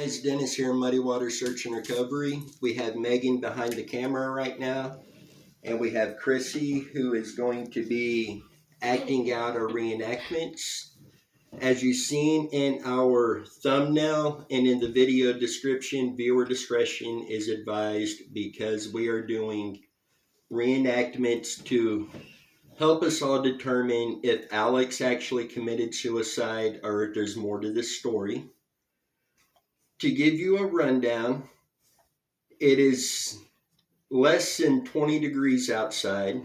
guys, Dennis here in Muddy Water Search and Recovery. We have Megan behind the camera right now, and we have Chrissy who is going to be acting out our reenactments. As you've seen in our thumbnail and in the video description, viewer discretion is advised because we are doing reenactments to help us all determine if Alex actually committed suicide or if there's more to this story. To give you a rundown, it is less than 20 degrees outside.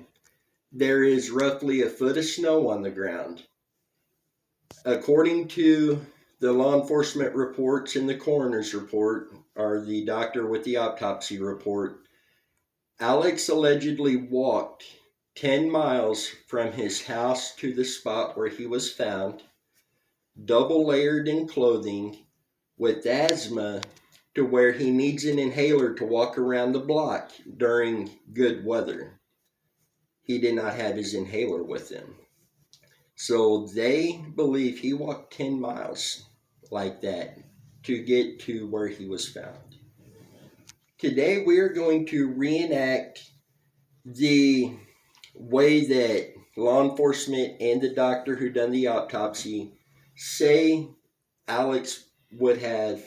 There is roughly a foot of snow on the ground. According to the law enforcement reports and the coroner's report, or the doctor with the autopsy report, Alex allegedly walked 10 miles from his house to the spot where he was found, double layered in clothing, with asthma to where he needs an inhaler to walk around the block during good weather. He did not have his inhaler with him. So they believe he walked 10 miles like that to get to where he was found. Today we are going to reenact the way that law enforcement and the doctor who done the autopsy say Alex would have,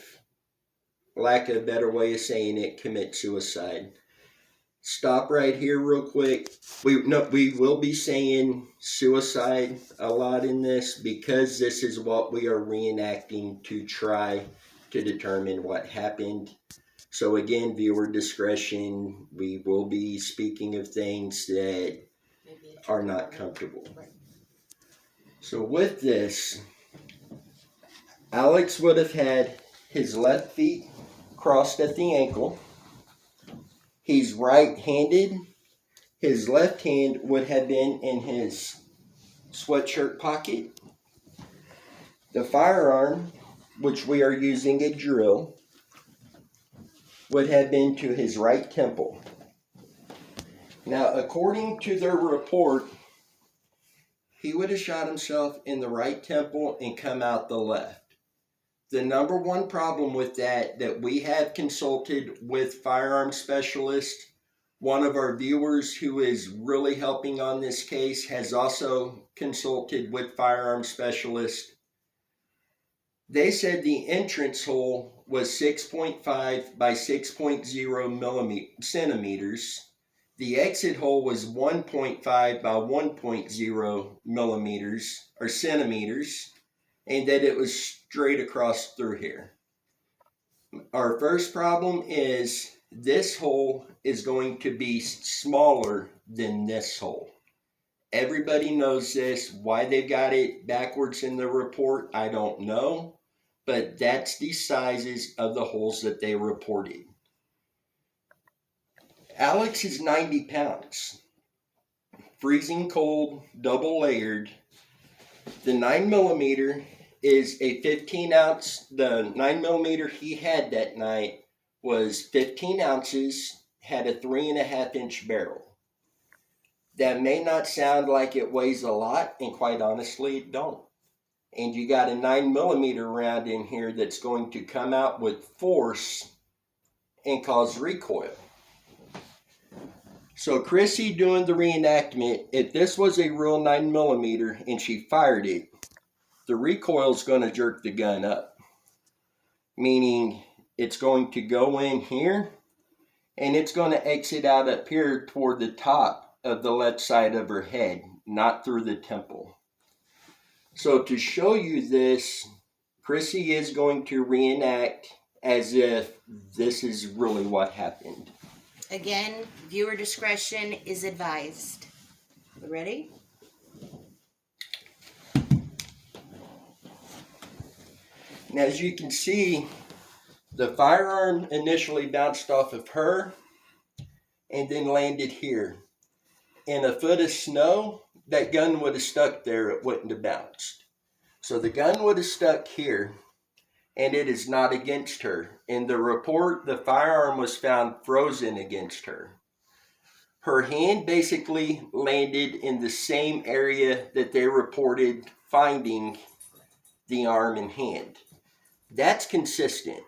lack of a better way of saying it, commit suicide. Stop right here real quick. We will be saying suicide a lot in this because this is what we are reenacting to try to determine what happened. So again, viewer discretion, we will be speaking of things that are not comfortable. So with this, Alex would have had his left feet crossed at the ankle. He's right-handed. His left hand would have been in his sweatshirt pocket. The firearm, which we are using a drill, would have been to his right temple. Now, according to their report, he would have shot himself in the right temple and come out the left. The number one problem with that we have consulted with firearm specialists. One of our viewers who is really helping on this case has also consulted with firearm specialists. They said the entrance hole was 6.5 by 6.0 centimeters. The exit hole was 1.5 by 1.0 millimeters or centimeters, and that it was straight across through here. Our first problem is this hole is going to be smaller than this hole. Everybody knows this. Why they got it backwards in the report, I don't know. But that's the sizes of the holes that they reported. Alex is 90 pounds. Freezing cold, double layered. The 9mm is a 15 ounce. The 9mm he had that night was 15 ounces, had a 3.5 inch barrel. That may not sound like it weighs a lot, and quite honestly, it don't. And you got a 9mm round in here that's going to come out with force and cause recoil. So Chrissy doing the reenactment, if this was a real 9mm and she fired it, the recoil is going to jerk the gun up. Meaning it's going to go in here and it's going to exit out up here toward the top of the left side of her head, not through the temple. So to show you this, Chrissy is going to reenact as if this is really what happened. Again, viewer discretion is advised. Ready? And as you can see, the firearm initially bounced off of her and then landed here. In a foot of snow, that gun would have stuck there, it wouldn't have bounced. So the gun would have stuck here, and it is not against her. In the report, the firearm was found frozen against her. Her hand basically landed in the same area that they reported finding the arm and hand. That's consistent.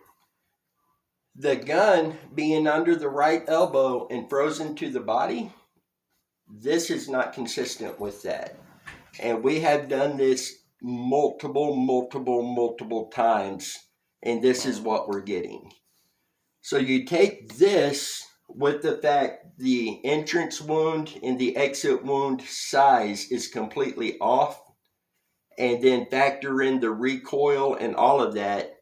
The gun being under the right elbow and frozen to the body, this is not consistent with that. And we have done this multiple times, and this is what we're getting. So you take this with the fact the entrance wound and the exit wound size is completely off, and then factor in the recoil and all of that,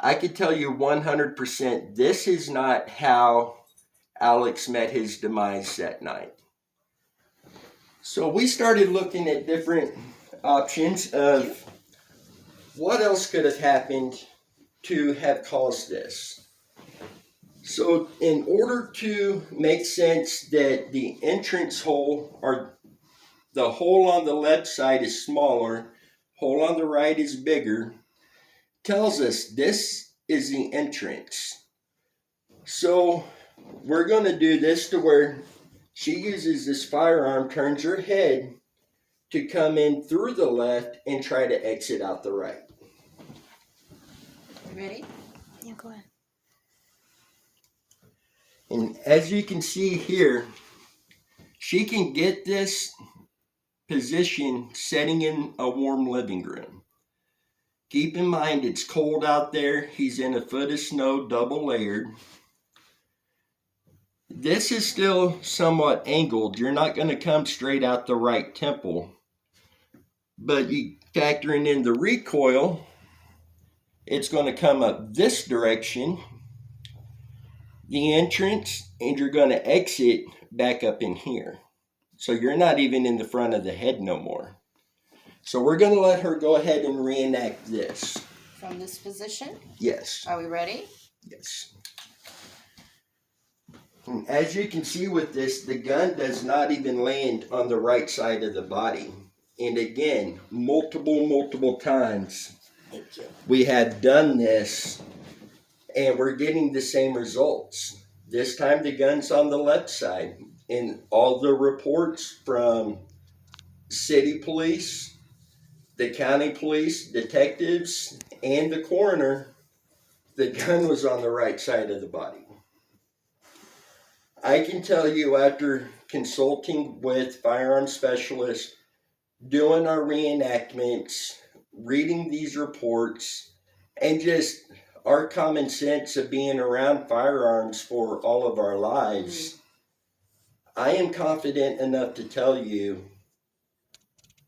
I could tell you 100% this is not how Alex met his demise that night. So we started looking at different options of what else could have happened to have caused this. So in order to make sense that the entrance hole, or the hole on the left side is smaller, hole on the right is bigger, tells us this is the entrance. So we're going to do this to where she uses this firearm, turns her head to come in through the left and try to exit out the right. Ready? Yeah, go ahead. And as you can see here, she can get this position setting in a warm living room. Keep in mind it's cold out there. He's in a foot of snow, double layered. This is still somewhat angled. You're not going to come straight out the right temple. But you factoring in the recoil, it's going to come up this direction, the entrance, and you're going to exit back up in here. So you're not even in the front of the head no more. So we're going to let her go ahead and reenact this. From this position? Yes. Are we ready? Yes. And as you can see with this, the gun does not even land on the right side of the body. And again, multiple times Thank you. we have done this and we're getting the same results. This time the gun's on the left side. In all the reports from city police, the county police, detectives, and the coroner, the gun was on the right side of the body. I can tell you after consulting with firearm specialists, doing our reenactments, reading these reports, and just our common sense of being around firearms for all of our lives, I am confident enough to tell you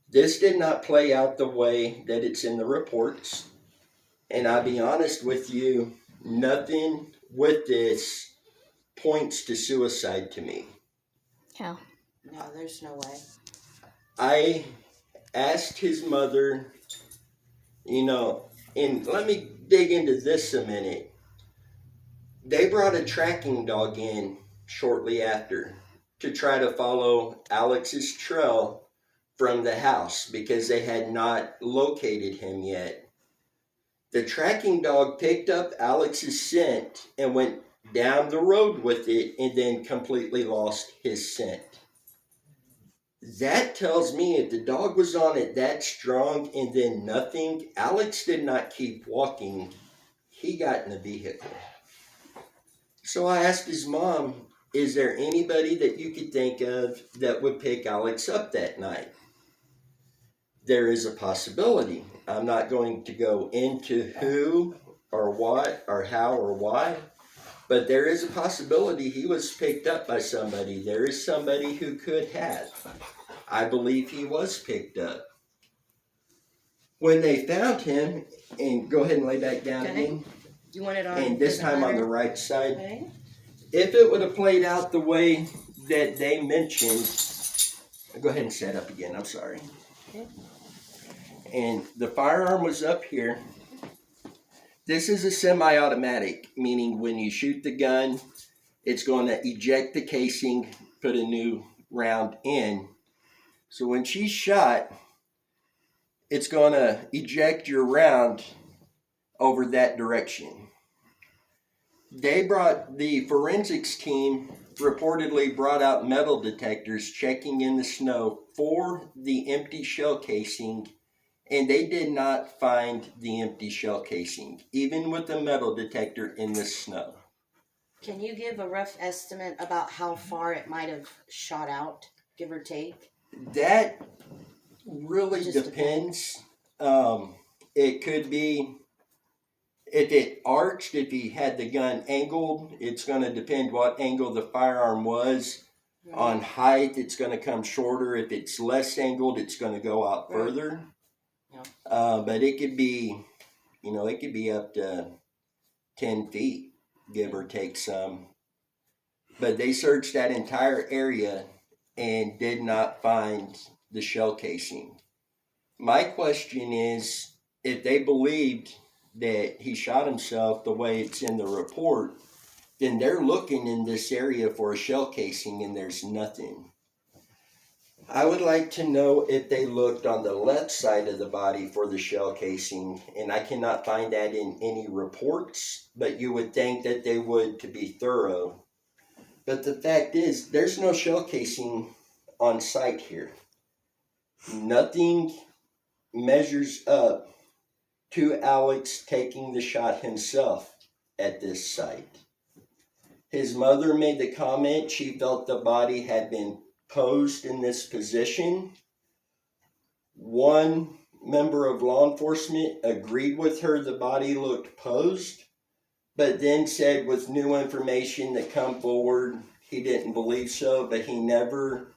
this did not play out the way that it's in the reports. And I'll be honest with you, nothing with this points to suicide to me. How? No, there's no way. I asked his mother, and let me dig into this a minute. They brought a tracking dog in shortly after to try to follow Alex's trail from the house because they had not located him yet. The tracking dog picked up Alex's scent and went down the road with it and then completely lost his scent. That tells me if the dog was on it that strong and then nothing, Alex did not keep walking. He got in the vehicle. So I asked his mom, is there anybody that you could think of that would pick Alex up that night? There is a possibility. I'm not going to go into who or what or how or why, but there is a possibility he was picked up by somebody. There is somebody who could have. I believe he was picked up. When they found him, and go ahead and lay back down Okay. again, You want it on? and this the time on the letter? right side, Okay. if it would have played out the way that they mentioned, go ahead and set up again, I'm sorry. Okay. And the firearm was up here. This is a semi-automatic, meaning when you shoot the gun, it's going to eject the casing, put a new round in. So when she's shot, it's going to eject your round over that direction. The forensics team reportedly brought out metal detectors checking in the snow for the empty shell casing, and they did not find the empty shell casing, even with the metal detector in the snow. Can you give a rough estimate about how far it might have shot out, give or take? That really Just depends. It could be, if it arched, if he had the gun angled, it's going to depend what angle the firearm was. Right. On height, it's going to come shorter. If it's less angled, it's going to go out Right. further. Yeah. But it could be, it could be up to 10 feet, give or take some. But they searched that entire area and did not find the shell casing. My question is, if they believed that he shot himself the way it's in the report, then they're looking in this area for a shell casing and there's nothing. I would like to know if they looked on the left side of the body for the shell casing, and I cannot find that in any reports, but you would think that they would to be thorough. But the fact is, there's no shell casing on site here. Nothing measures up to Alex taking the shot himself at this site. His mother made the comment she felt the body had been posed in this position. One member of law enforcement agreed with her the body looked posed, but then said with new information that come forward, he didn't believe so, but he never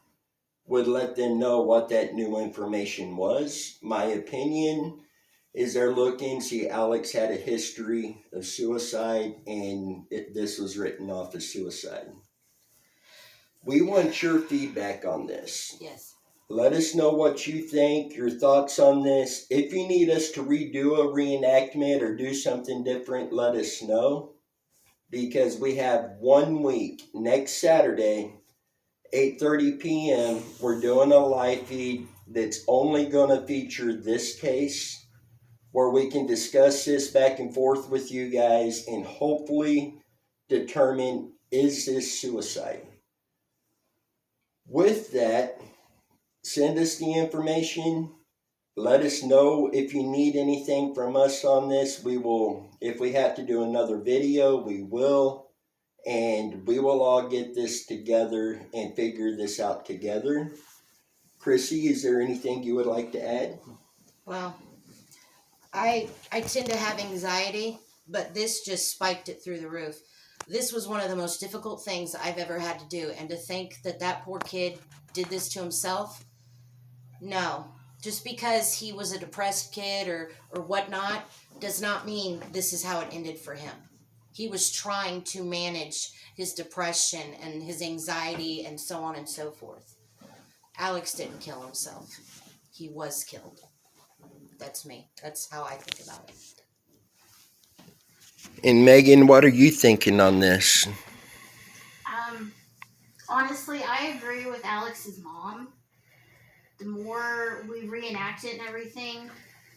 would let them know what that new information was. My opinion is they're looking, see Alex had a history of suicide and this was written off as suicide. We want your feedback on this. Yes. Let us know what you think, your thoughts on this. If you need us to redo a reenactment or do something different, let us know. Because we have 1 week, next Saturday, 8:30 p.m., we're doing a live feed that's only going to feature this case, where we can discuss this back and forth with you guys and hopefully determine, is this suicide? With that, send us the information. Let us know if you need anything from us on this. We will, if we have to do another video, we will. And we will all get this together and figure this out together. Chrissy, is there anything you would like to add? Well, I tend to have anxiety, but this just spiked it through the roof. This was one of the most difficult things I've ever had to do. And to think that that poor kid did this to himself, no. Just because he was a depressed kid or whatnot does not mean this is how it ended for him. He was trying to manage his depression and his anxiety and so on and so forth. Alex didn't kill himself. He was killed. That's me. That's how I think about it. And Megan, what are you thinking on this? Honestly, I agree with Alex's mom. The more we reenact it and everything,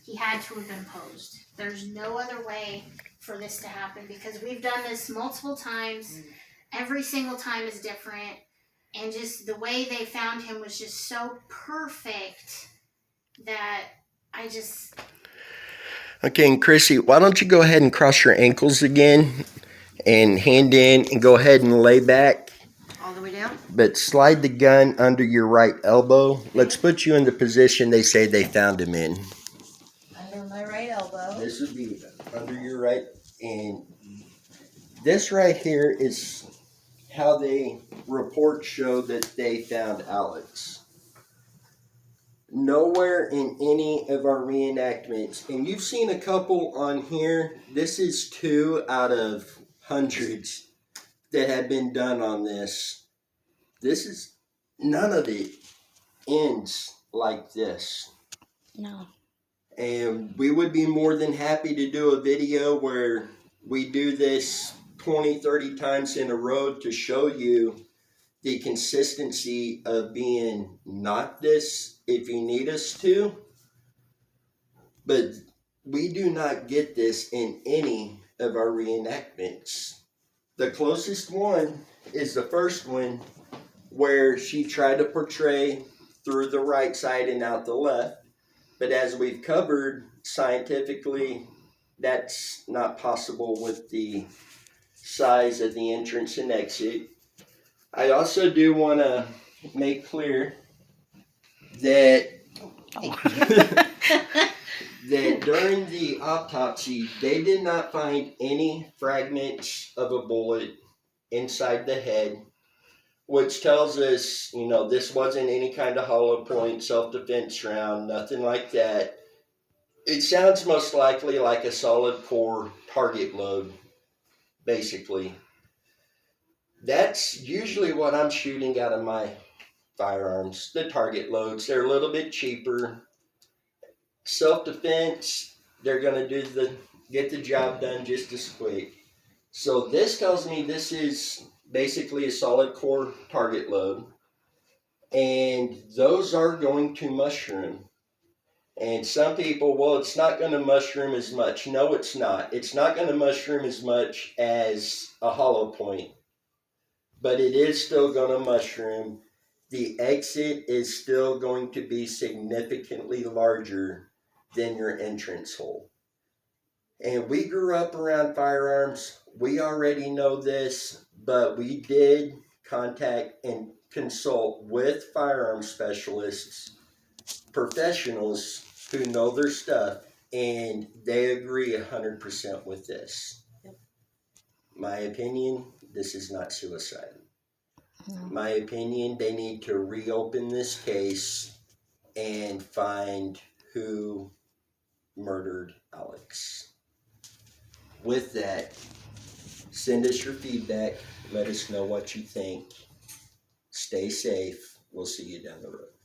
he had to have been posed. There's no other way for this to happen because we've done this multiple times. Every single time is different. And just the way they found him was just so perfect that I just... Okay, and Chrissy, why don't you go ahead and cross your ankles again and hand in and go ahead and lay back. All the way down? But slide the gun under your right elbow. Let's put you in the position they say they found him in. Under my right elbow. This would be under your right, and this right here is how they report show that they found Alex. Nowhere in any of our reenactments, and you've seen a couple on here, this is 2 out of hundreds that have been done on this. This is, none of it ends like this. No. And we would be more than happy to do a video where we do this 20, 30 times in a row to show you the consistency of being not this if you need us to. But we do not get this in any of our reenactments. The closest one is the first one where she tried to portray through the right side and out the left. But as we've covered scientifically, that's not possible with the size of the entrance and exit. I also do want to make clear that that during the autopsy, they did not find any fragments of a bullet inside the head, which tells us, this wasn't any kind of hollow point, self-defense round, nothing like that. It sounds most likely like a solid core target load, basically. That's usually what I'm shooting out of my firearms, the target loads. They're a little bit cheaper. Self-defense, they're going to get the job done just as quick. So this tells me this is basically a solid core target load. And those are going to mushroom. And some people, well, it's not going to mushroom as much. No, it's not. It's not going to mushroom as much as a hollow point. But it is still going to mushroom. The exit is still going to be significantly larger than your entrance hole. And we grew up around firearms. We already know this, but we did contact and consult with firearm specialists, professionals who know their stuff, and they agree 100% with this. Yep. My opinion, this is not suicide. No. My opinion, they need to reopen this case and find who murdered Alex. With that, send us your feedback. Let us know what you think. Stay safe. We'll see you down the road.